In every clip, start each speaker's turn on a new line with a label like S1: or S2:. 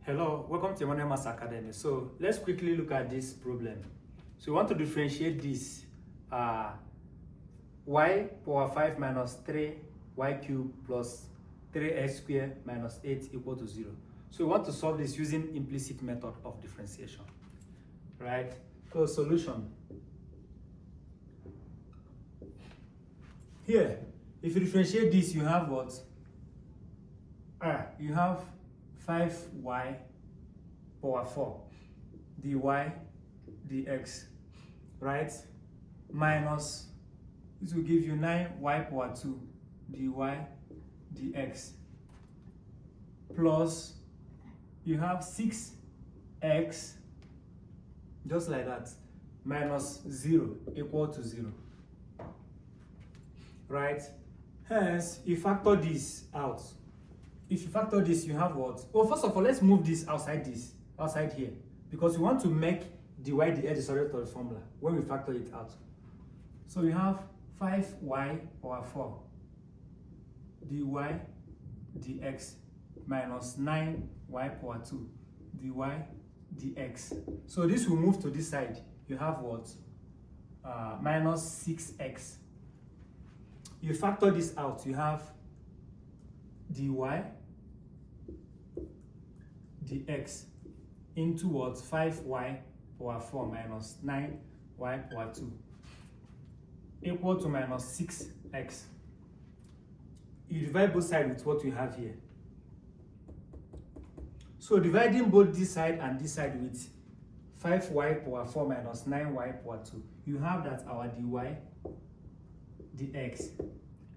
S1: Hello, welcome to Emmanuel Maths Academy. So let's quickly look at this problem. So we want to differentiate this y power 5 minus 3y cubed plus 3x squared minus 8 equal to 0. So we want to solve this using implicit method of differentiation, right? So solution. Here, if you differentiate this, you have what? You have 5y power 4 dy dx, right? Minus, this will give you 9y power 2 dy dx, plus you have 6x, just like that, minus 0 equal to 0, right? Hence, you factor this out. If you factor this, you have what? Well, first of all, let's move this, outside here, because we want to make dy dx the solution of the formula when we factor it out. So we have 5y power 4 dy dx minus 9y power 2 dy dx. So this will move to this side. You have what? Minus 6x. You factor this out, you have dy dx into what? 5y power 4 minus 9y power 2 equal to minus 6x. You divide both sides with what we have here. So dividing both this side and this side with 5y power 4 minus 9y power 2, you have that our dy dx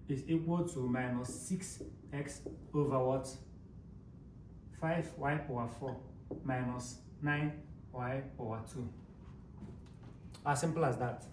S1: is equal to minus 6x over what? 5y power 4 minus 9y power 2. As simple as that.